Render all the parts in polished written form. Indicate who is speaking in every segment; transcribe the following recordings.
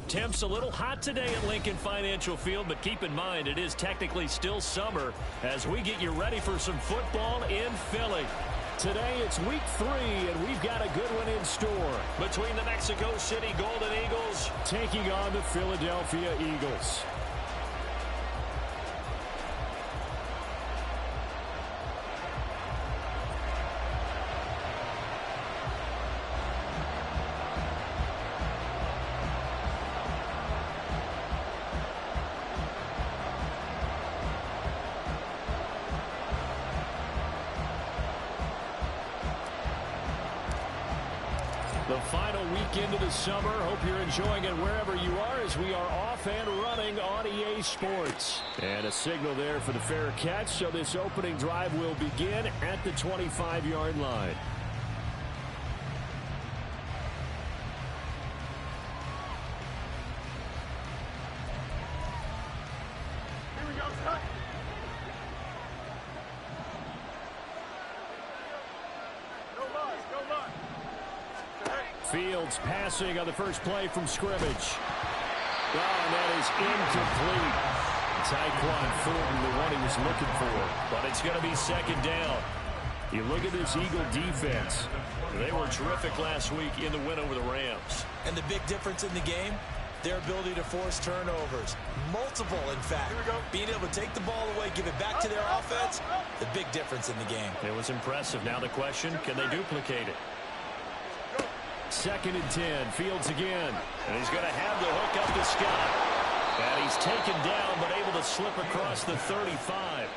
Speaker 1: Temps a little hot today at Lincoln Financial Field, but keep in mind it is technically still summer as we get you ready for some football in Philly.
Speaker 2: Today it's week 3, and we've got a good one in store.
Speaker 1: Between the Mexico City Golden Eagles
Speaker 2: taking on the Philadelphia Eagles. The final weekend of the summer. Hope you're enjoying it wherever you are as we are off and running on EA Sports. And a signal there for the fair catch, so this opening drive will begin at the 25-yard line. Fields passing on the first play from scrimmage. Oh, and that is incomplete. Tyquan Thornton, the one he was looking for.
Speaker 1: But it's going to be second down.
Speaker 2: You look at this Eagle defense.
Speaker 1: They were terrific last week in the win over the Rams.
Speaker 3: And the big difference in the game, their ability to force turnovers. Multiple, in fact. Being able to take the ball away, give it back to their offense, the big difference in the game.
Speaker 1: It was impressive. Now the question, can they duplicate it?
Speaker 2: 2nd and 10. Fields again.
Speaker 1: And he's going to have the hook up to Scott. And he's taken down, but able to slip across the 35.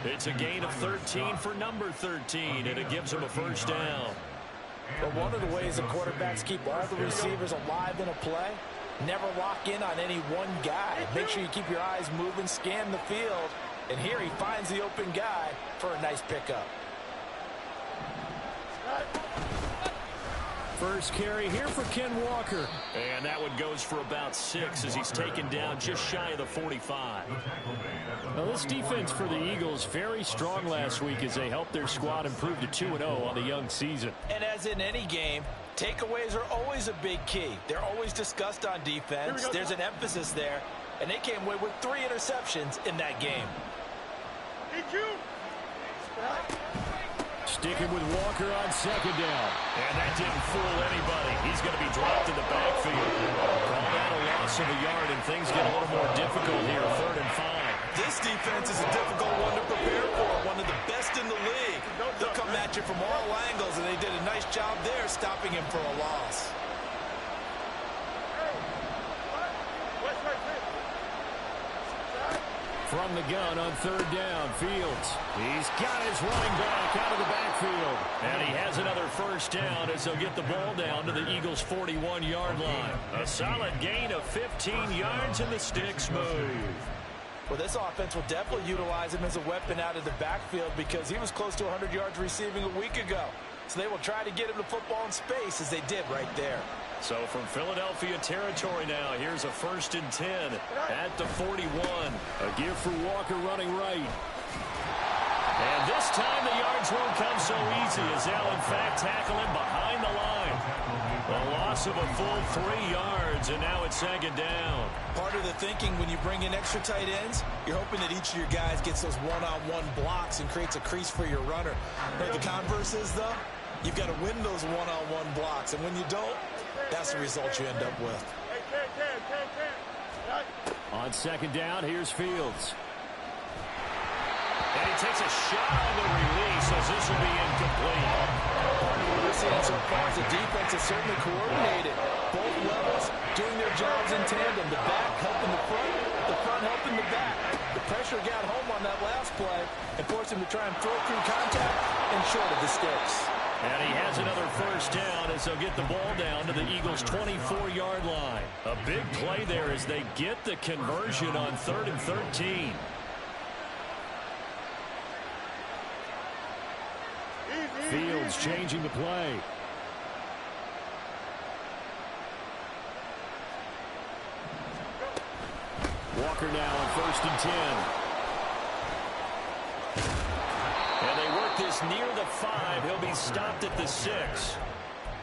Speaker 1: It's a gain of 13 for number 13, and it gives him a first down.
Speaker 3: But one of the ways the quarterbacks keep all the receivers alive in a play, never lock in on any one guy. Make sure you keep your eyes moving, scan the field. And here he finds the open guy for a nice pickup.
Speaker 2: First carry here for Ken Walker.
Speaker 1: And that one goes for about 6 as he's taken down just shy of the 45.
Speaker 2: Now this defense for the Eagles, very strong last week as they helped their squad improve to 2-0 on the young season.
Speaker 3: And as in any game, takeaways are always a big key. They're always discussed on defense. There's an emphasis there. And they came away with 3 interceptions in that game.
Speaker 2: Sticking with Walker on 2nd down.
Speaker 1: And that didn't fool anybody. He's going to be dropped in the backfield. Call that a loss of a yard, and things get a little more difficult here, 3rd and 5.
Speaker 3: This defense is a difficult one to prepare for, one of the best in the league. They'll come at you from all angles, and they did a nice job there stopping him for a loss.
Speaker 2: From the gun on 3rd down, Fields. He's got his running back out of the backfield.
Speaker 1: And he has another first down as they'll get the ball down to the Eagles' 41-yard line. A solid gain of 15 yards, and the sticks move.
Speaker 3: Well, this offense will definitely utilize him as a weapon out of the backfield because he was close to 100 yards receiving a week ago. So they will try to get him the football in space as they did right there.
Speaker 1: So from Philadelphia territory now, here's a 1st and 10 at the 41.
Speaker 2: A give for Walker running right.
Speaker 1: And this time the yards won't come so easy as they'll in fact tackle him behind the line. A loss of a full 3 yards, and now it's 2nd down.
Speaker 3: Part of the thinking when you bring in extra tight ends, you're hoping that each of your guys gets those one-on-one blocks and creates a crease for your runner. But the converse is, though, you've got to win those one-on-one blocks, and when you don't, that's the result you end up with.
Speaker 2: On 2nd down, here's Fields.
Speaker 1: And he takes a shot on the release as this will be incomplete.
Speaker 3: What we're seeing so far is the defense is certainly coordinated. Both levels doing their jobs in tandem. The back helping the front helping the back. The pressure got home on that last play and forced him to try and throw through contact and short of the sticks.
Speaker 1: And he has another first down as they'll get the ball down to the Eagles' 24-yard line. A big play there as they get the conversion on 3rd and 13.
Speaker 2: Fields changing the play. Walker now on 1st and 10.
Speaker 1: And they work this near the 5. He'll be stopped at the 6.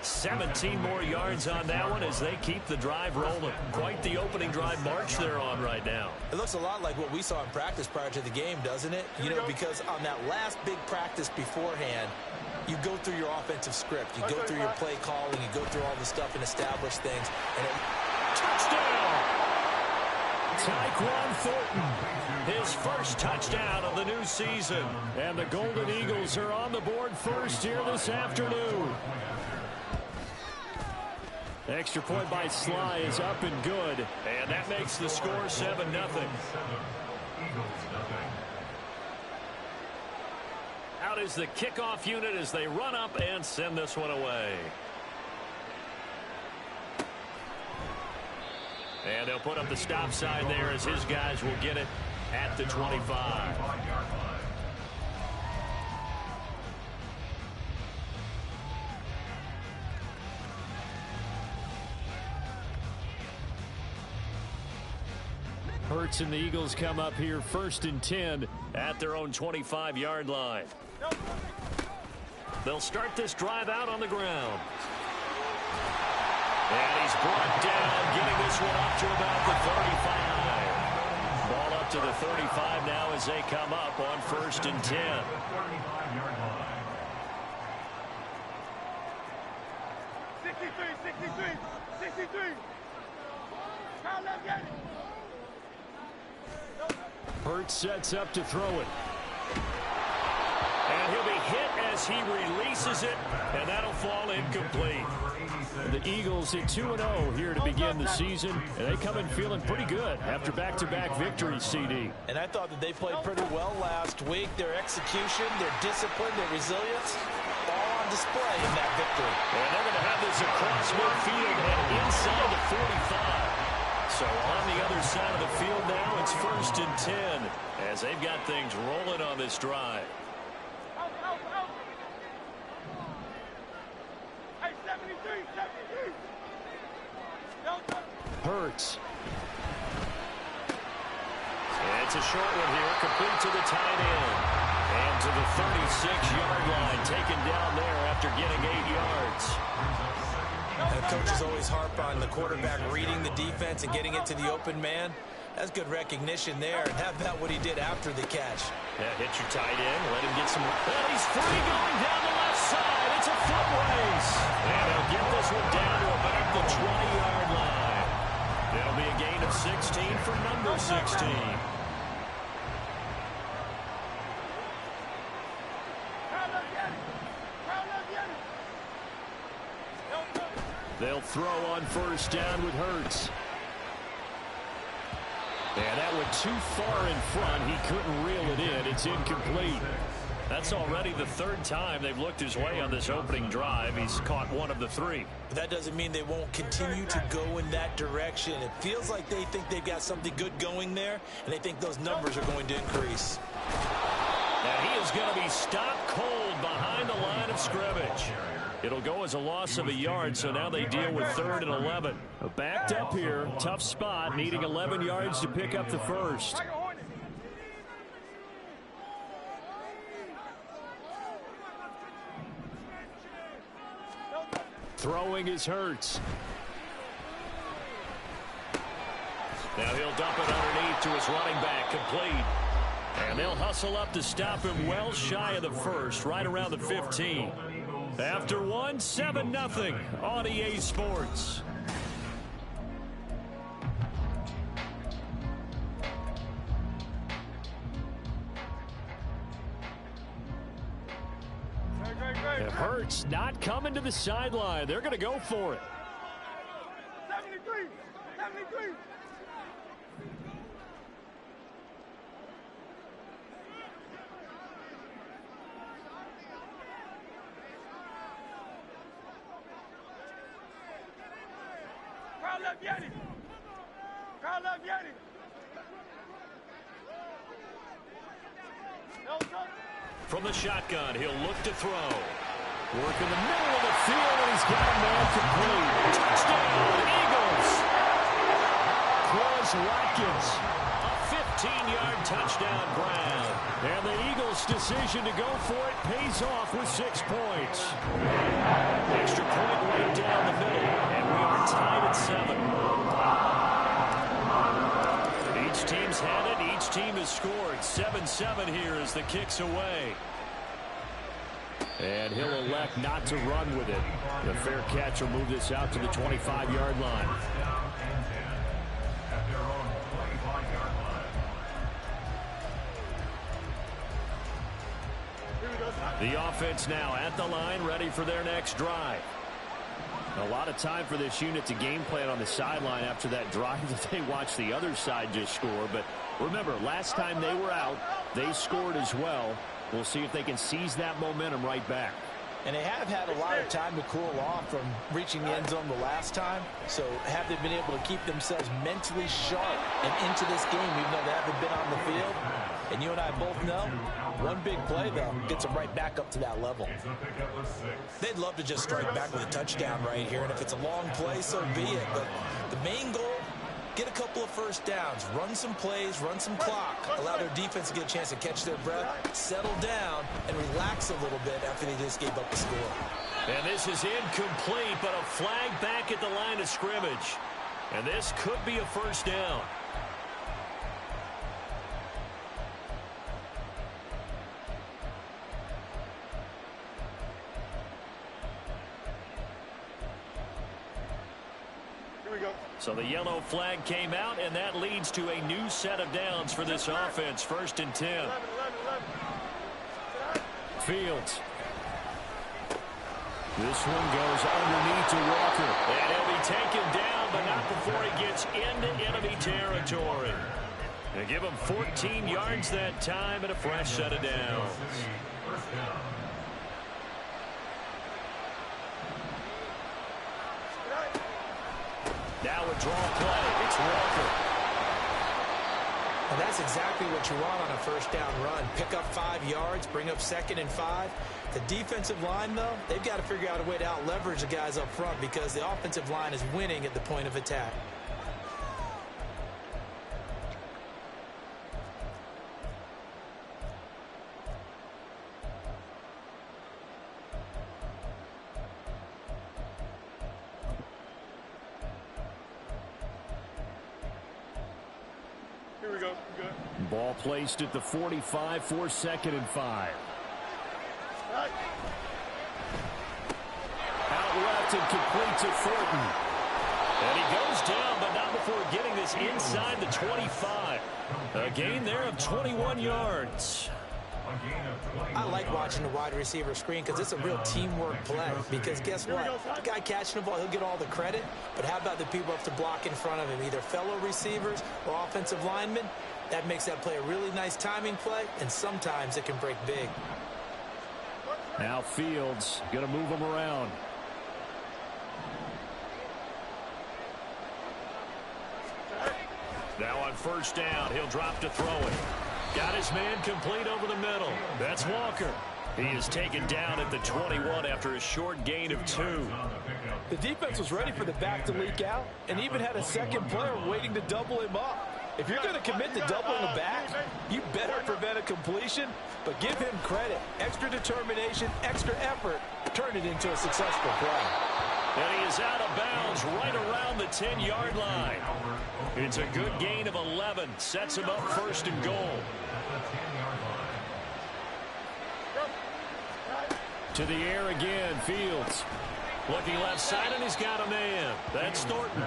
Speaker 1: 17 more yards on that one as they keep the drive rolling. Quite the opening drive march they're on right now.
Speaker 3: It looks a lot like what we saw in practice prior to the game, doesn't it? You know, because on that last big practice beforehand, you go through your offensive script. You go through your play calling. You go through all the stuff and establish things. And
Speaker 1: touchdown! Tyquan Thornton, his first touchdown of the new season.
Speaker 2: And the Golden Eagles are on the board first here this afternoon. Extra point by Sly is up and good.
Speaker 1: And that makes the score 7-0. Out is the kickoff unit as they run up and send this one away. And they'll put up the stop sign there as his guys will get it at the 25.
Speaker 2: Hurts and the Eagles come up here 1st and 10
Speaker 1: at their own 25-yard line. They'll start this drive out on the ground. And he's brought down, getting this one up to about the 35. Ball up to the 35 now as they come up on 1st and 10.
Speaker 2: Hurts sets up to throw it.
Speaker 1: And he'll be hit as he releases it, and that'll fall incomplete.
Speaker 2: The Eagles at 2-0 here to begin the season, and they come in feeling pretty good after back-to-back victories, CD.
Speaker 3: And I thought that they played pretty well last week. Their execution, their discipline, their resilience, all on display in that victory.
Speaker 1: And they're going to have this across midfield and inside the 45. So on the other side of the field now, it's 1st and 10 as they've got things rolling on this drive.
Speaker 2: Hurts.
Speaker 1: It's a short one here, complete to the tight end. And to the 36-yard line, taken down there after getting 8 yards.
Speaker 3: And coaches always harp on the quarterback reading the defense and getting it to the open man. That's good recognition there. And how about what he did after the catch?
Speaker 1: Yeah, hit your tight end, let him get some. And he's free going down the left side. It's a foot race. And they'll get this one down to about the 20-yard line. It'll be a gain of 16 for number 16.
Speaker 2: They'll throw on 1st down with Hurts. And that went too far in front. He couldn't reel it in. It's incomplete.
Speaker 1: That's already the 3rd time they've looked his way on this opening drive. He's caught 1 of the 3.
Speaker 3: But that doesn't mean they won't continue to go in that direction. It feels like they think they've got something good going there, and they think those numbers are going to increase.
Speaker 1: And he is going to be stopped cold behind the line of scrimmage. It'll go as a loss of a yard, so now they deal with 3rd and 11.
Speaker 2: Backed up here, tough spot, needing 11 yards to pick up the first. Throwing is Hurts.
Speaker 1: Now he'll dump it underneath to his running back, complete. And they'll hustle up to stop him well shy of the first, right around the 15. After one, 7-0 on EA Sports.
Speaker 2: If Hurts not coming to the sideline, they're going to go for it.
Speaker 4: 73, 73.
Speaker 1: From the shotgun, he'll look to throw.
Speaker 2: Work in the middle of the field, and he's got a man complete.
Speaker 1: Touchdown, Eagles!
Speaker 2: Quaz Watkins.
Speaker 1: A 15-yard touchdown ground.
Speaker 2: And the Eagles' decision to go for it pays off with 6 points.
Speaker 1: Extra point right down the middle, and we are tied at 7. Each team's had it. Each team has scored. 7-7 here as the kick's away.
Speaker 2: And he'll elect not to run with it. The fair catch will move this out to the 25-yard line. The offense now at the line, ready for their next drive. A lot of time for this unit to game plan on the sideline after that drive that they watched the other side just score. But remember, last time they were out, they scored as well. We'll see if they can seize that momentum right back.
Speaker 3: And they have had a lot of time to cool off from reaching the end zone the last time. So have they been able to keep themselves mentally sharp and into this game, even though they haven't been on the field? And you and I both know, one big play, though, gets them right back up to that level. They'd love to just strike back with a touchdown right here. And if it's a long play, so be it. But the main goal, get a couple of first downs, run some plays, run some clock, allow their defense to get a chance to catch their breath, settle down, and relax a little bit after they just gave up the score.
Speaker 1: And this is incomplete, but a flag back at the line of scrimmage. And this could be a first down. So the yellow flag came out, and that leads to a new set of downs for this offense. 1st and 10. Fields. This one goes underneath to Walker. And he'll be taken down, but not before he gets into enemy territory. They give him 14 yards that time and a fresh set of downs. Now a draw play. It's Walker.
Speaker 3: And that's exactly what you want on a first down run. Pick up 5 yards, bring up 2nd and 5. The defensive line, though, they've got to figure out a way to out-leverage the guys up front because the offensive line is winning at the point of attack.
Speaker 4: Here we go. Good.
Speaker 2: Ball placed at the 45 for 2nd and 5.
Speaker 4: Right.
Speaker 2: Out left and complete to Thornton.
Speaker 1: And he goes down, but not before getting this inside the 25. A gain there of 21 yards.
Speaker 3: I like watching the wide receiver screen because it's a real teamwork play. Because guess what? The guy catching the ball, he'll get all the credit. But how about the people up to block in front of him, either fellow receivers or offensive linemen? That makes that play a really nice timing play, and sometimes it can break big.
Speaker 2: Now Fields going to move him around.
Speaker 1: Now on 1st down, he'll drop to throw it. Got his man complete over the middle. That's Walker. He is taken down at the 21 after a short gain of 2.
Speaker 3: The defense was ready for the back to leak out and even had a second player waiting to double him up. If you're going to commit to doubling the back, you better prevent a completion, but give him credit. Extra determination, extra effort, turn it into a successful play.
Speaker 1: And he is out of bounds right around the 10-yard line. It's a good gain of 11. Sets him up 1st and goal.
Speaker 2: To the air again, Fields.
Speaker 1: Looking left side, and he's got a man. That's Thornton.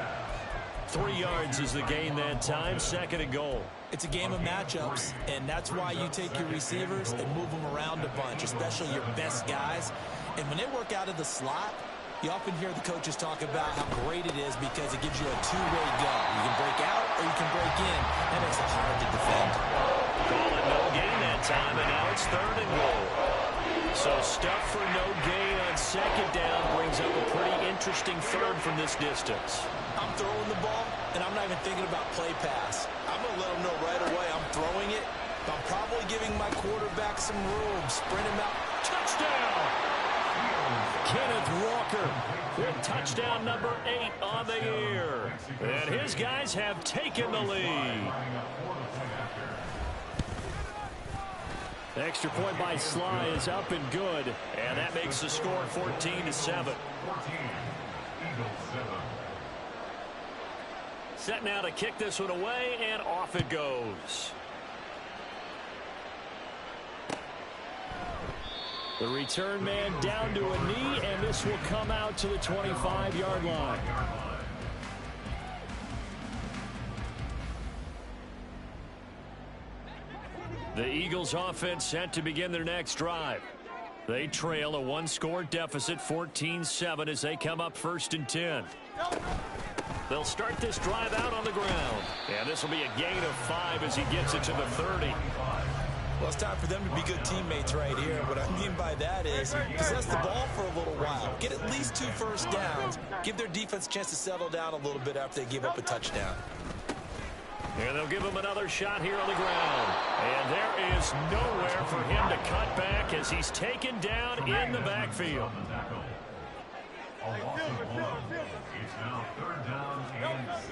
Speaker 1: 3 yards is the gain that time. 2nd and goal.
Speaker 3: It's a game of matchups, and that's why you take your receivers and move them around a bunch, especially your best guys. And when they work out of the slot, you often hear the coaches talk about how great it is because it gives you a two-way go. You can break out or you can break in. That makes it hard to defend.
Speaker 1: Call it no gain that time, and now it's 3rd and goal. So stuff for no gain on 2nd down brings up a pretty interesting 3rd from this distance.
Speaker 3: I'm throwing the ball, and I'm not even thinking about play pass. I'm going to let them know right away I'm throwing it, but I'm probably giving my quarterback some room. Sprint him out.
Speaker 1: Touchdown!
Speaker 2: Kenneth Walker with touchdown number 8 on the year. And his guys have taken the lead. The extra point by Sly is up and good.
Speaker 1: And that makes the score 14-7.
Speaker 2: Set now to kick this one away, and off it goes. The return man down to a knee, and this will come out to the 25-yard line. The Eagles offense set to begin their next drive. They trail a one-score deficit, 14-7, as they come up 1st and 10. They'll start this drive out on the ground. And this will be a gain of 5 as he gets it to the 30.
Speaker 3: Well, it's time for them to be good teammates right here. What I mean by that is possess the ball for a little while. Get at least 2 first downs. Give their defense a chance to settle down a little bit after they give up a touchdown.
Speaker 2: And they'll give him another shot here on the ground. And there is nowhere for him to cut back as he's taken down in the backfield.
Speaker 5: It's now 3rd down and 6.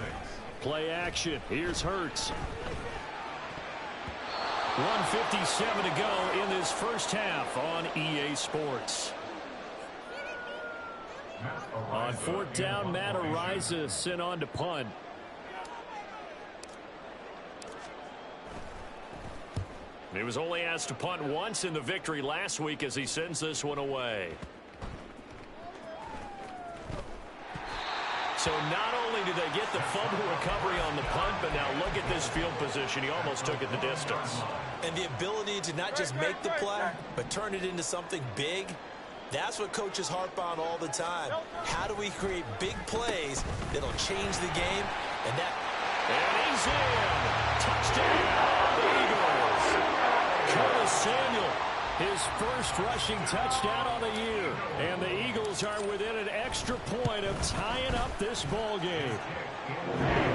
Speaker 2: Play action. Here's Hurts. 1:57 to go in this first half on EA Sports. On 4th down, Matt Araiza sent on to punt. He was only asked to punt once in the victory last week as he sends this one away. So not only did they get the fumble recovery on the punt, but now look at this field position. He almost took it the distance.
Speaker 3: And the ability to not just make the play, but turn it into something big, that's what coaches harp on all the time. How do we create big plays that'll change the game? And
Speaker 2: he's in. Touchdown, Eagles. Curtis Samuel, his first rushing touchdown on the year. And the Eagles are within an extra point of tying up this ball game.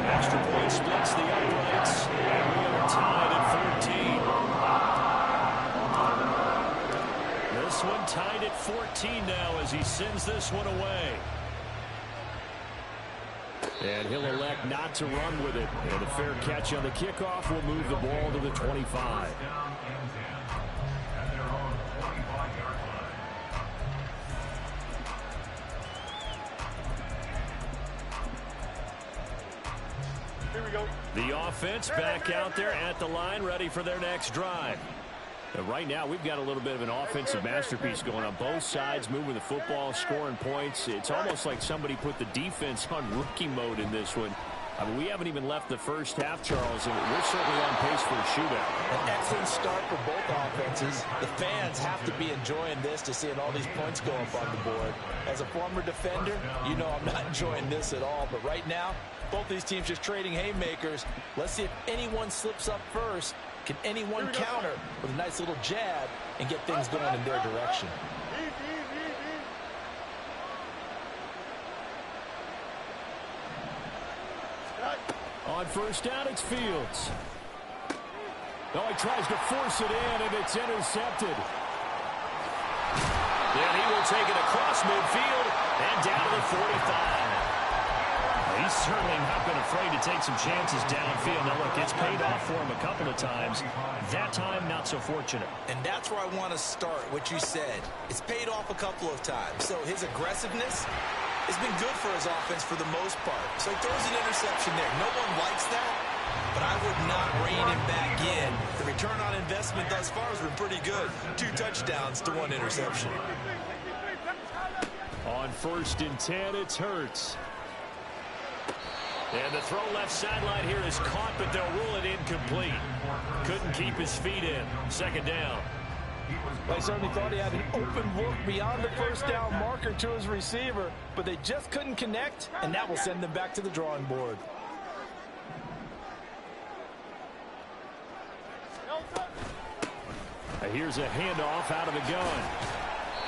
Speaker 2: Extra point splits the uprights. And we are tied at 14. This one tied at 14 now as he sends this one away. And he'll elect not to run with it. And a fair catch on the kickoff will move the ball to the 25.
Speaker 4: Here we go.
Speaker 2: The offense back out there at the line, ready for their next drive. And right now, we've got a little bit of an offensive masterpiece going on both sides, moving the football, scoring points. It's almost like somebody put the defense on rookie mode in this one. I mean, we haven't even left the first half, Charles, and we're certainly on pace for a shootout.
Speaker 3: an excellent start for both offenses. The fans have to be enjoying this to seeing all these points go up on the board. As a former defender, you know I'm not enjoying this at all. But right now, both these teams just trading haymakers. Let's see if anyone slips up first. Can anyone counter with a nice little jab and get things going in their direction?
Speaker 2: On first down, it's Fields. Oh, he tries to force it in, and it's intercepted. And he will take it across midfield and down to the 45. He's certainly not been afraid to take some chances downfield. Now, look, it's paid off for him a couple of times. That time, not so fortunate.
Speaker 3: And that's where I want to start, what you said. It's paid off a couple of times. So his aggressiveness has been good for his offense for the most part. So he throws an interception there. No one likes that, but I would not rein him back in. The return on investment thus far has been pretty good. 2 touchdowns to 1 interception.
Speaker 2: On first and 10, it's Hurts. And the throw left sideline here is caught, but they'll rule it incomplete. Couldn't keep his feet in. Second down.
Speaker 6: They certainly thought he had an open look beyond the first down marker to his receiver, but they just couldn't connect, and that will send them back to the drawing board.
Speaker 2: Here's a handoff out of the gun.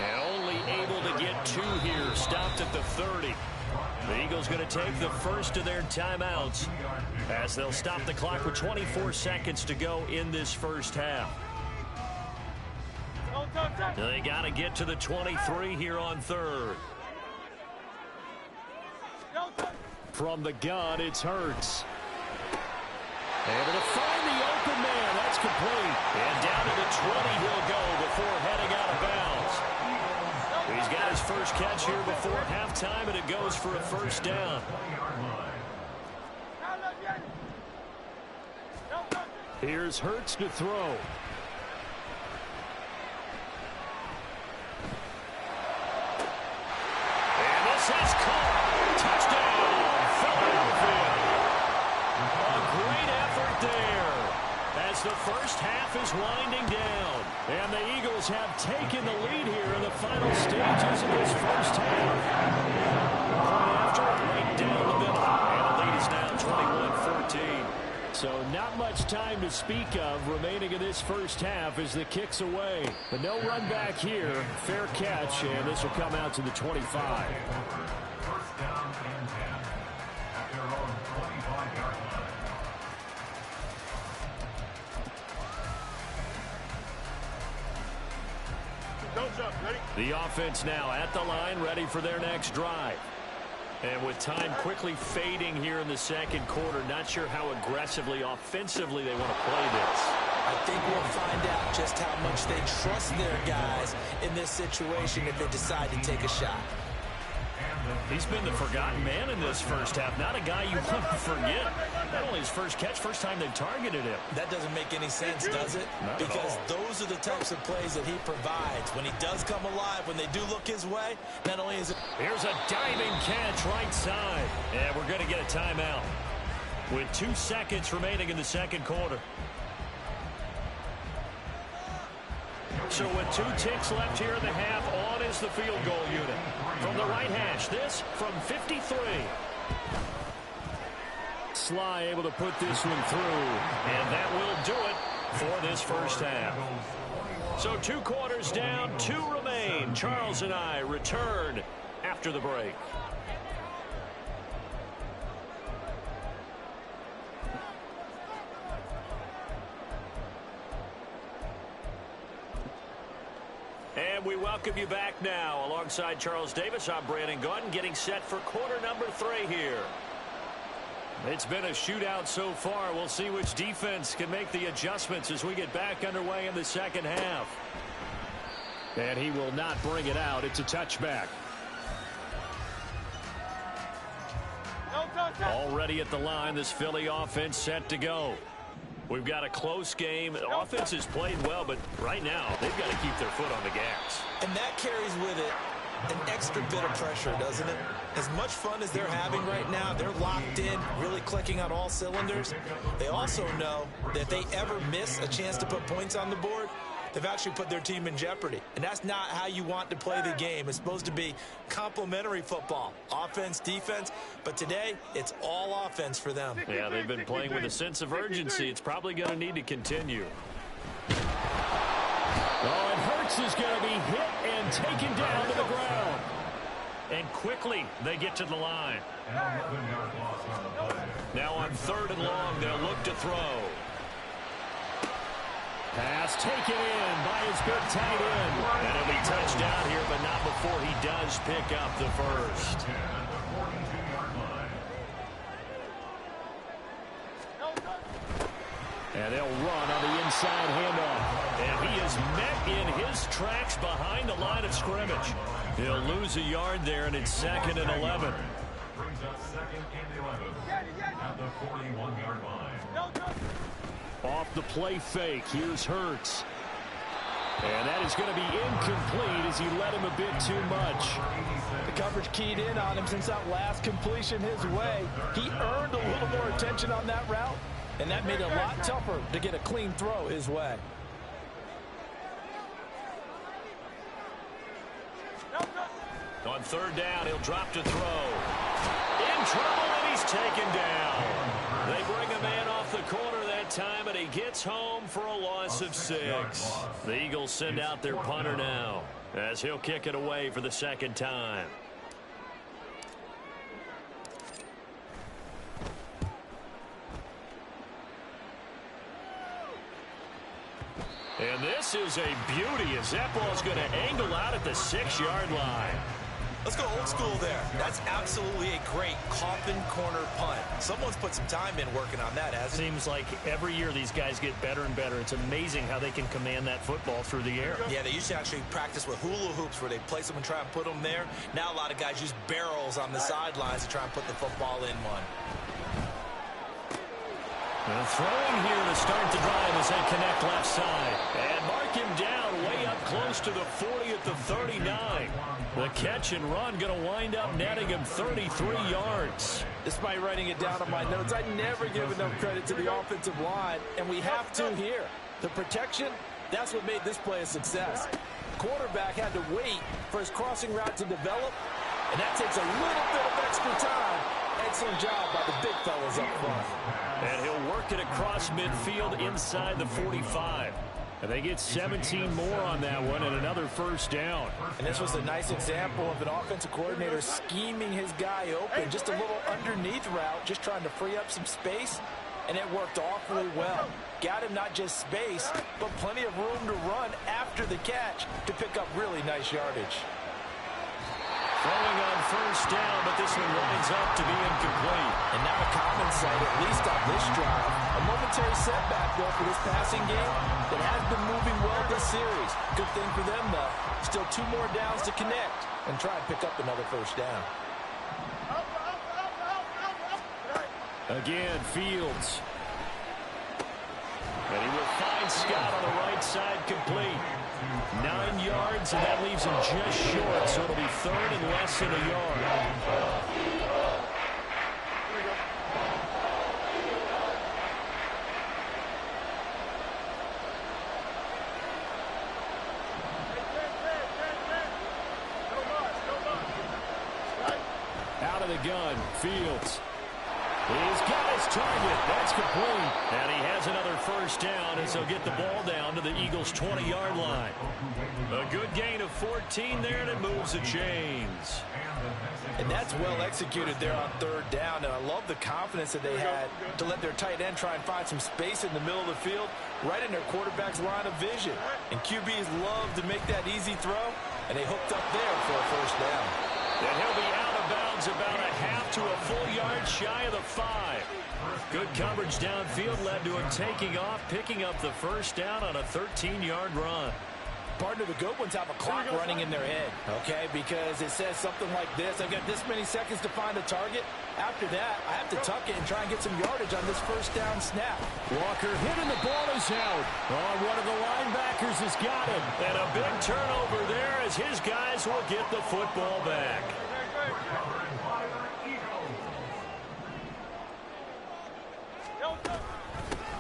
Speaker 2: And only able to get 2 here. Stopped at the 30. The Eagles going to take the first of their timeouts as they'll stop the clock with 24 seconds to go in this first half.
Speaker 1: They got to get to the 23 here on third.
Speaker 2: From the gun, it's Hurts. Able to find the open man. That's complete.
Speaker 1: And down to the 20 he'll go before heading out of bounds. He's got his first catch here before halftime, and it goes for a first down.
Speaker 2: Here's Hurts to throw.
Speaker 1: And this is caught. Touchdown, Philadelphia. A great effort there as the first half is winding down.
Speaker 2: And the Eagles have taken the lead here in the final stages of this first half.
Speaker 1: Point after it, right down the middle. And the lead is now 21-14.
Speaker 2: So not much time to speak of remaining in this first half as the kick's away. But no run back here. Fair catch, and this will come out to the 25.
Speaker 5: First down and 10 at their own 25-yard line.
Speaker 4: Don't jump. Ready?
Speaker 1: The offense now at the line, ready for their next drive. And with time quickly fading here in the second quarter, not sure how aggressively, offensively they want to play this.
Speaker 6: I think we'll find out just how much they trust their guys in this situation if they decide to take a shot.
Speaker 1: He's been the forgotten man in this first half. Not a guy you want to forget. Not only his first catch, first time they've targeted him.
Speaker 6: That doesn't make any sense, does it?
Speaker 1: Not at
Speaker 6: because
Speaker 1: all.
Speaker 6: those are the types of plays that he provides. When he does come alive, when they do look his way, not only is it...
Speaker 1: Here's a diving catch right side. And we're going to get a timeout with 2 seconds remaining in the second quarter. So with 2 ticks left here in the half, on is the field goal unit. From the right hash, this from 53.
Speaker 2: Sly able to put this one through.
Speaker 1: And that will do it for this first half. So 2 quarters down, 2 remain. Charles and I return after the break. And we welcome you back now. Alongside Charles Davis, I'm Brandon Gaudin, getting set for quarter number 3 here. It's been a shootout so far. We'll see which defense can make the adjustments as we get back underway in the second half.
Speaker 2: And he will not bring it out. It's a touchback.
Speaker 1: Already at the line, this Philly offense set to go. We've got a close game. The offense has played well, but right now they've got to keep their foot on the gas.
Speaker 6: And that carries with it an extra bit of pressure, doesn't it? As much fun as they're having right now, they're locked in, really clicking on all cylinders. They also know that if they ever miss a chance to put points on the board, they've actually put their team in jeopardy. And that's not how you want to play the game. It's supposed to be complementary football, offense, defense. But today, it's all offense for them.
Speaker 1: Yeah, they've been playing with a sense of urgency. It's probably going to need to continue.
Speaker 2: Oh, and Hurts is going to be hit and taken down to the ground.
Speaker 1: And quickly, they get to the line. Now on 3rd and long, they'll look to throw.
Speaker 2: Pass taken in by his big tight end.
Speaker 1: And he'll be touched down here, but not before he does pick up the first.
Speaker 2: And they'll run on the inside handoff.
Speaker 1: And he is met in his tracks behind the line of scrimmage. He'll lose a yard there, and it's 2nd and 11.
Speaker 5: Brings up 2nd and 11 at the 41-yard line.
Speaker 2: Off the play fake, here's Hurts. And that is going to be incomplete as he led him a bit too much.
Speaker 6: The coverage keyed in on him since that last completion his way. He earned a little more attention on that route, and that made it a lot tougher to get a clean throw his way.
Speaker 1: On 3rd down, he'll drop to throw. In trouble, and he's taken down. They bring a man off the corner that time, and he gets home for a loss of 6. The Eagles send out their punter now as he'll kick it away for the 2nd time. And
Speaker 2: And this is a beauty as that ball's going to angle out at the 6-yard line.
Speaker 6: Let's go old school there. That's absolutely a great coffin corner punt. Someone's put some time in working on that, hasn't it?
Speaker 1: Seems like every year these guys get better and better. It's amazing how they can command that football through the air.
Speaker 6: Yeah, they used to actually practice with hula hoops where they place them and try and put them there. Now a lot of guys use barrels on the sidelines to try and put the football in one.
Speaker 1: And throwing here to start the drive as they connect left side. And mark him down way up close to the 40 at the 39. The catch and run going to wind up netting him 33 yards.
Speaker 3: Despite writing it down on my notes, I never give enough credit to the offensive line, and we have to here. The protection, that's what made this play a success. Quarterback had to wait for his crossing route to develop, and that takes a little bit of extra time. Excellent job by the big fellas up front.
Speaker 2: And he'll work it across midfield inside the 45. And they get 17 more on that one and another first down.
Speaker 3: And this was a nice example of an offensive coordinator scheming his guy open. Just a little underneath route, just trying to free up some space. And it worked awfully well. Got him not just space, but plenty of room to run after the catch to pick up really nice yardage.
Speaker 2: Throwing on first down, but this one winds up to be incomplete.
Speaker 3: And now a common sight, at least on this drive. A momentary setback, though, for this passing game that has been moving well this series. Good thing for them, though. Still 2 more downs to connect and try and pick up another first down.
Speaker 2: Again, Fields. And he will find Scott on the right side complete. 9 yards, and that leaves him just short, so it'll be third and less than a yard. Out of the gun, Fields. He's got his target. That's complete. And he has another first down as he'll get the ball down to the Eagles' 20-yard line. A good gain of 14 there, and it moves the chains.
Speaker 3: And that's well executed there on third down. And I love the confidence that they had to let their tight end try and find some space in the middle of the field, right in their quarterback's line of vision. And QBs love to make that easy throw, and they hooked up there for a first down.
Speaker 2: And he'll be out of bounds about a half to a full yard shy of the 5. Good coverage downfield led to him taking off, picking up the first down on a 13-yard run.
Speaker 3: Partner, the good ones have a clock running in their head, okay? Because it says something like this. I've got this many seconds to find a target. After that, I have to tuck it and try and get some yardage on this first down snap.
Speaker 2: Walker hit and the ball is out. Oh, one of the linebackers has got him. And a big turnover there as his guys will get the football back.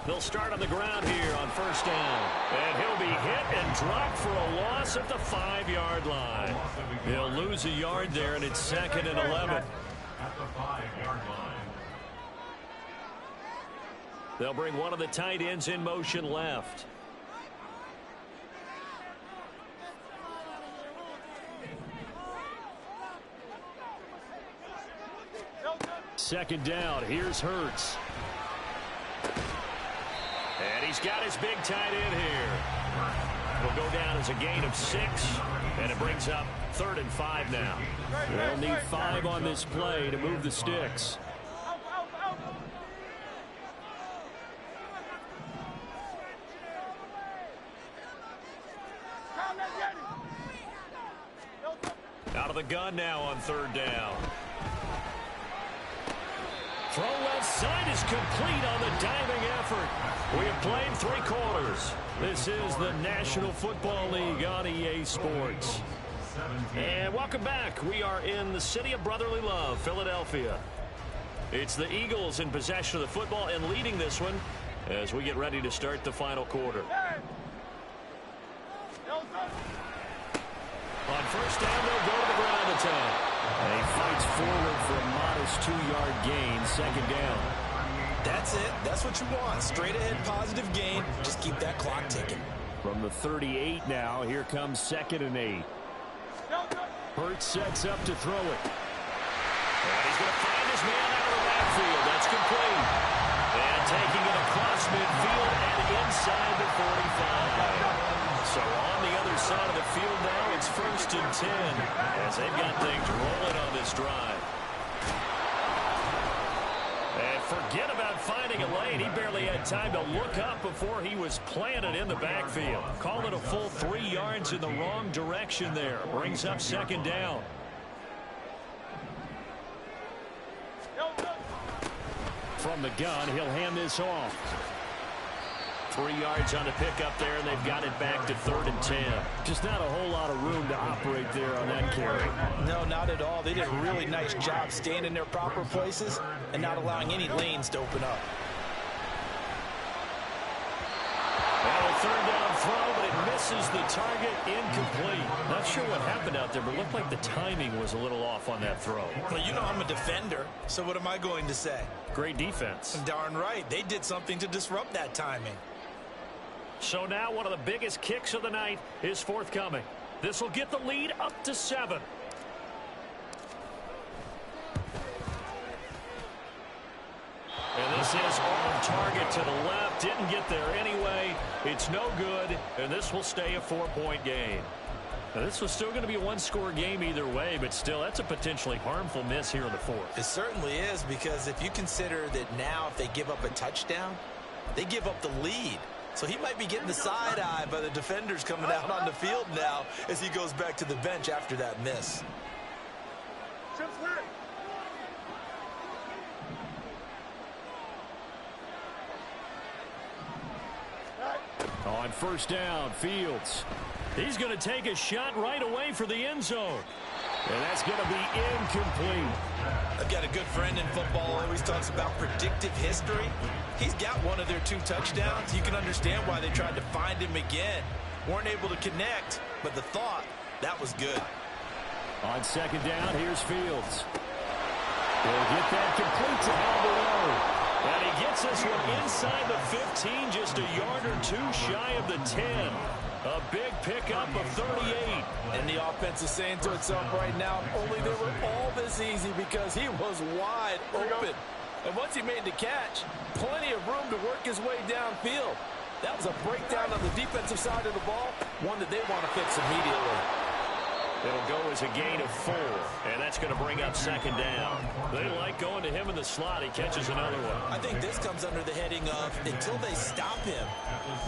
Speaker 2: They'll start on the ground here on first down. And he'll be hit and dropped for a loss at the 5-yard line. He'll lose a yard there, and it's 2nd and 11.
Speaker 5: At the 5-yard line.
Speaker 2: They'll bring one of the tight ends in motion left. Second down. Here's Hurts. And he's got his big tight end here. It'll go down as a gain of 6, and it brings up 3rd and 5 now. They'll need 5 on this play to move the sticks. Out of the gun now on 3rd down. Throw left side is complete on the diving effort. We have played 3 quarters. This is the National Football League on EA Sports. And welcome back. We are in the city of brotherly love, Philadelphia. It's the Eagles in possession of the football and leading this one as we get ready to start the final quarter. On first down, they'll go to the ground attack. And he fights forward for a modest 2-yard gain, 2nd down.
Speaker 6: That's it. That's what you want. Straight ahead positive gain. Just keep that clock ticking.
Speaker 2: From the 38 now, here comes 2nd and 8. Hurts sets up to throw it. And he's going to find his man out of the backfield. That's complete. And taking it across midfield and inside the 45.
Speaker 1: So on the other side of the field now, it's 1st and 10 as they've got things rolling on this drive. And forget about finding a lane. He barely had time to look up before he was planted in the backfield. Call it a full 3 yards in the wrong direction there. Brings up 2nd down.
Speaker 2: From the gun, he'll hand this off.
Speaker 1: 3 yards on the pickup there, and they've got it back to 3rd and 10.
Speaker 2: Just not a whole lot of room to operate there on that carry.
Speaker 3: No, not at all. They did a really nice job staying in their proper places and not allowing any lanes to open up.
Speaker 1: Well, a 3rd down throw, but it misses the target, incomplete. Not sure what happened out there, but it looked like the timing was a little off on that throw.
Speaker 6: Well, you know I'm a defender, so what am I going to say?
Speaker 1: Great defense.
Speaker 6: Darn right. They did something to disrupt that timing.
Speaker 1: So now one of the biggest kicks of the night is forthcoming. This will get the lead up to 7. And this is off target to the left. Didn't get there anyway. It's no good, and this will stay a 4-point game. Now, this was still going to be a 1-score game either way, but still, that's a potentially harmful miss here in the 4th.
Speaker 6: It certainly is, because if you consider that now if they give up a touchdown, they give up the lead. So he might be getting the side eye by the defenders coming out on the field now as he goes back to the bench after that miss.
Speaker 2: On 1st down, Fields.
Speaker 1: He's going to take a shot right away for the end zone.
Speaker 2: And that's going to be incomplete.
Speaker 6: I've got a good friend in football, always talks about predictive history. He's got one of their 2 touchdowns. You can understand why they tried to find him again. Weren't able to connect, but the thought, that was good.
Speaker 2: On 2nd down, here's Fields. He'll get that complete to Alvarado.
Speaker 1: And he gets this one inside the 15, just a yard or 2 shy of the 10. A big pickup of 38.
Speaker 3: And the offense is saying to itself right now, only they were all this easy because he was wide open. And once he made the catch, plenty of room to work his way downfield. That was a breakdown on the defensive side of the ball, one that they want to fix immediately.
Speaker 1: It'll go as a gain of 4, and that's going to bring up 2nd down. They like going to him in the slot. He catches another one.
Speaker 6: I think this comes under the heading of until they stop him,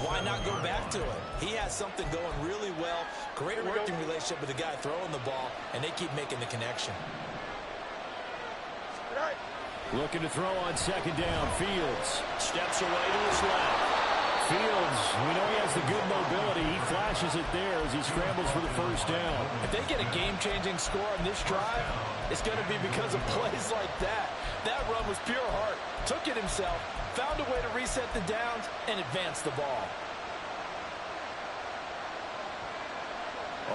Speaker 6: why not go back to him? He has something going really well, great working relationship with the guy throwing the ball, and they keep making the connection.
Speaker 2: Looking to throw on 2nd down, Fields.
Speaker 1: Steps away to his left.
Speaker 2: Fields, we know he has the good mobility. He flashes it there as he scrambles for the 1st down.
Speaker 3: If they get a game-changing score on this drive, it's going to be because of plays like that. That run was pure heart. Took it himself, found a way to reset the downs, and advance the ball.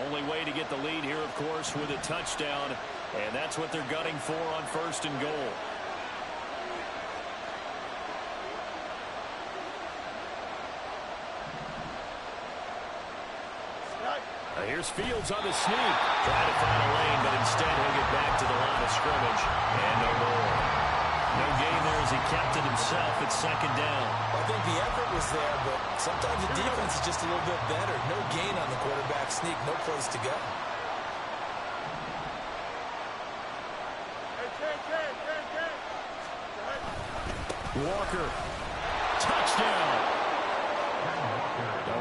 Speaker 1: Only way to get the lead here, of course, with a touchdown, and that's what they're gunning for on 1st and goal.
Speaker 2: Here's Fields on the sneak.
Speaker 1: Trying to find a lane, but instead he'll get back to the line of scrimmage. And no more. No gain there as he kept it himself at 2nd down.
Speaker 6: I think the effort was there, but sometimes the defense is just a little bit better. No gain on the quarterback sneak, no place to go.
Speaker 2: Walker. Touchdown.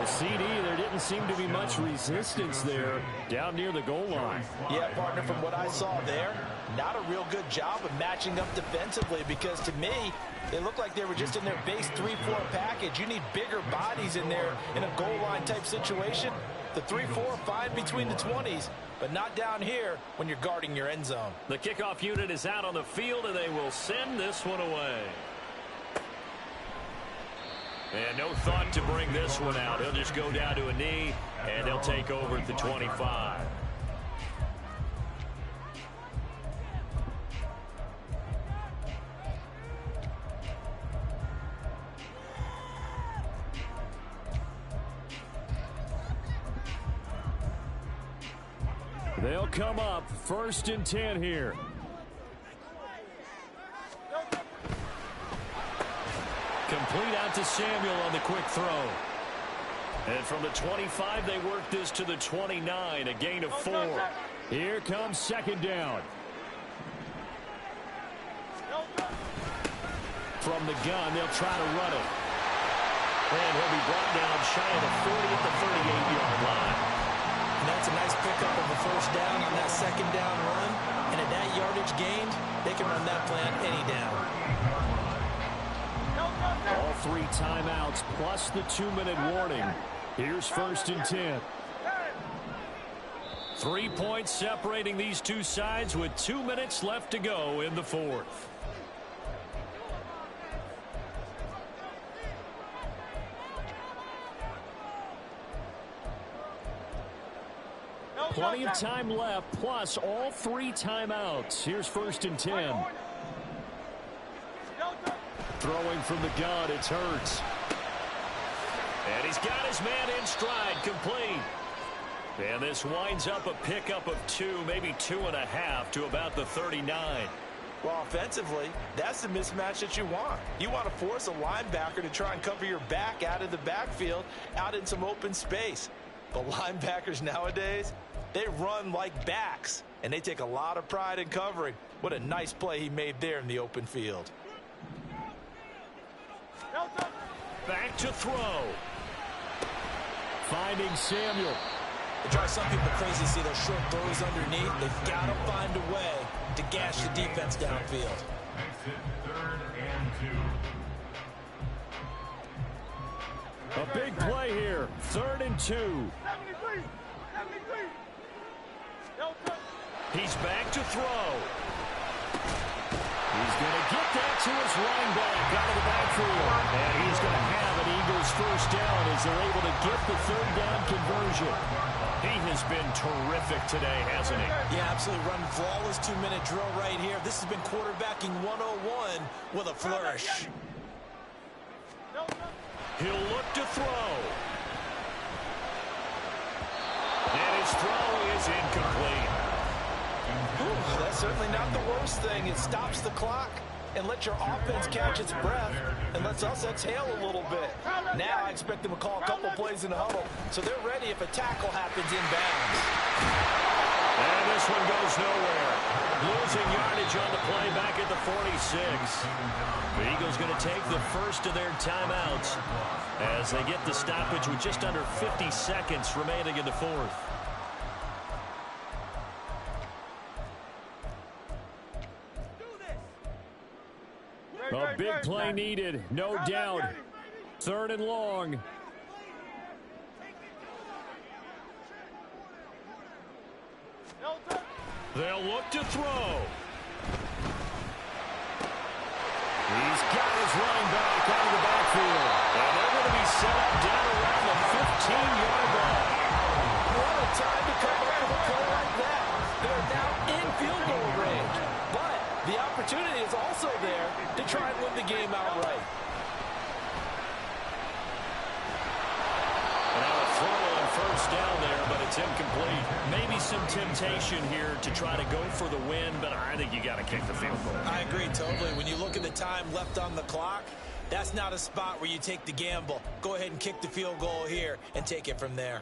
Speaker 2: CD, there didn't seem to be much resistance there down near the goal line.
Speaker 3: Yeah, partner, from what I saw there, not a real good job of matching up defensively because to me, they looked like they were just in their base 3-4 package. You need bigger bodies in there in a goal line type situation. The 3-4 fine between the 20s, but not down here when you're guarding your end zone.
Speaker 1: The kickoff unit is out on the field, and they will send this one away. And no thought to bring this one out. He'll just go down to a knee, and they'll take over at the 25.
Speaker 2: They'll come up 1st and 10 here.
Speaker 1: Complete out to Samuel on the quick throw.
Speaker 2: And from the 25, they work this to the 29, a gain of 4. Here comes second down. From the gun, they'll try to run it. And he'll be brought down shy of the 40 at the 38-yard line.
Speaker 6: And that's a nice pickup of a first down on that second down run. And at that yardage gained, they can run that play on any down.
Speaker 2: All 3 timeouts plus the 2-minute warning. Here's first and 10. 3 points separating these two sides with 2 minutes left to go in the fourth. Plenty of time left, plus all 3 timeouts. Here's first and 10. Throwing from the gun, it's Hurts. And he's got his man in stride, complete. And this winds up a pickup of 2, maybe 2.5 to about the 39.
Speaker 6: Well, offensively, that's the mismatch that you want. You want to force a linebacker to try and cover your back out of the backfield, out in some open space. But linebackers nowadays, they run like backs, and they take a lot of pride in covering. What a nice play he made there in the open field.
Speaker 2: Back to throw. Finding Samuel.
Speaker 6: It drives some people crazy to see those short throws underneath. They've got to find a way to gash the defense downfield.
Speaker 5: Exit 3rd and 2.
Speaker 2: A big play here. 3rd and 2. He's back to throw. He's going to get that to his running back out of the backfield. And he's going to have an Eagles first down as they're able to get the 3rd down conversion. He has been terrific today, hasn't he?
Speaker 6: Yeah, absolutely. Running flawless 2-minute drill right here. This has been quarterbacking 101 with a flourish.
Speaker 2: He'll look to throw. And his throw is incomplete.
Speaker 6: Ooh, that's certainly not the worst thing. It stops the clock and lets your offense catch its breath and lets us exhale a little bit. Now I expect them to call a couple plays in the huddle, so they're ready if a tackle happens inbounds.
Speaker 2: And this one goes nowhere. Losing yardage on the play back at the 46. The Eagles going to take the first of their timeouts as they get the stoppage with just under 50 seconds remaining in the fourth. A big play needed, no doubt. 3rd and long. They'll look to throw. He's got his running back out of the backfield. And they're going to be set up down around the 15-yard line.
Speaker 6: What a time to come up with a play like that. They're now in field goal range. But the opportunity is also there to try and win the game outright.
Speaker 2: And now a throw on first down there, but it's incomplete. Maybe some temptation here to try to go for the win, but I think you got to kick the field goal.
Speaker 6: I agree totally. When you look at the time left on the clock, that's not a spot where you take the gamble. Go ahead and kick the field goal here and take it from there.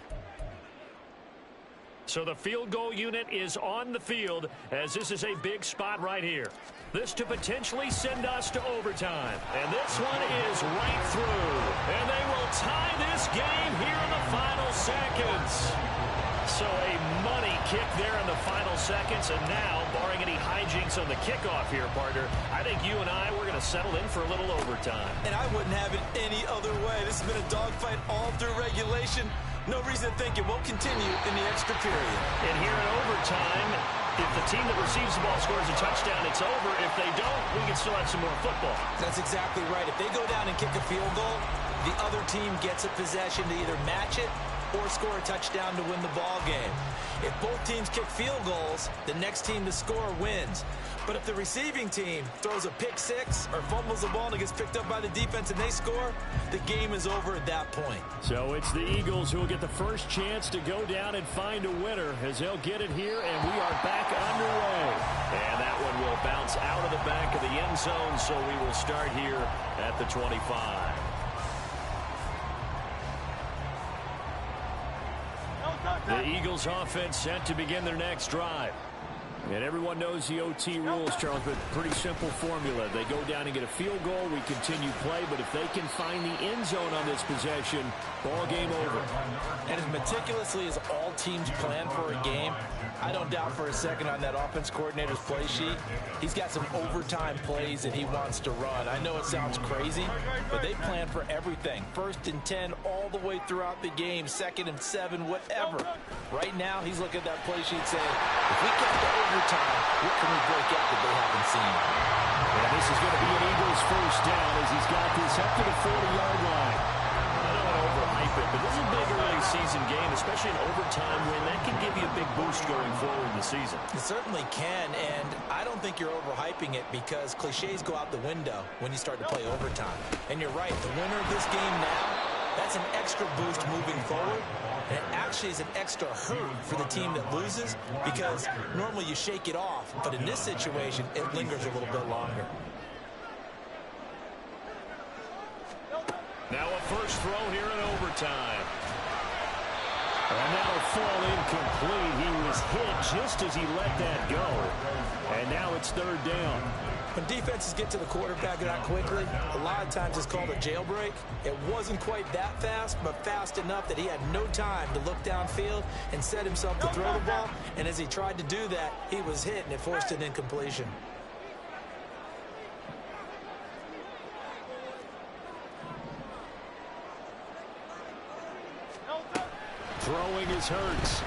Speaker 2: So the field goal unit is on the field as this is a big spot right here. This to potentially send us to overtime. And this one is right through. And they will tie this game here in the final seconds. So a money kick there in the final seconds. And now, barring any hijinks on the kickoff here, partner, I think you and I, we're going to settle in for a little overtime.
Speaker 6: And I wouldn't have it any other way. This has been a dogfight all through regulation. No reason to think it won't continue in the extra period.
Speaker 2: And here in overtime, if the team that receives the ball scores a touchdown, it's over. If they don't, we can still have some more football.
Speaker 6: That's exactly right. If they go down and kick a field goal, the other team gets a possession to either match it or score a touchdown to win the ball game. If both teams kick field goals, the next team to score wins. But if the receiving team throws a pick six or fumbles the ball and it gets picked up by the defense and they score, the game is over at that point.
Speaker 2: So it's the Eagles who will get the first chance to go down and find a winner as they'll get it here, and we are back underway. And that one will bounce out of the back of the end zone, so we will start here at the 25. The Eagles offense set to begin their next drive. And everyone knows the OT rules, Charles, but pretty simple formula. They go down and get a field goal, we continue play, but if they can find the end zone on this possession, ball game over.
Speaker 3: And as meticulously as all teams plan for a game, I don't doubt for a second on that offense coordinator's play sheet, he's got some overtime plays that he wants to run. I know it sounds crazy, but they plan for everything. 1st and 10 all the way throughout the game, 2nd and 7, whatever. Right now, he's looking at that play sheet saying, if we get to overtime, what can we break out that they haven't seen?
Speaker 2: And this is going to be an Eagles first down as he's got this up to the 40-yard line.
Speaker 1: I don't want to overhype it, but this is a big early season game, especially an overtime win. That can give you a big boost going forward in the season.
Speaker 6: It certainly can, and I don't think you're overhyping it because cliches go out the window when you start to play overtime. And you're right, the winner of this game now, that's an extra boost moving forward. And it actually is an extra hurt for the team that loses because normally you shake it off. But in this situation, it lingers a little bit longer.
Speaker 1: Now a first throw here in overtime.
Speaker 2: And that'll fall incomplete. He was hit just as he let that go. And now it's 3rd down.
Speaker 6: When defenses get to the quarterback that quickly, a lot of times it's called a jailbreak. It wasn't quite that fast, but fast enough that he had no time to look downfield and set himself to throw the ball. And as he tried to do that, he was hit, and it forced an incompletion.
Speaker 2: Throwing is Hurts.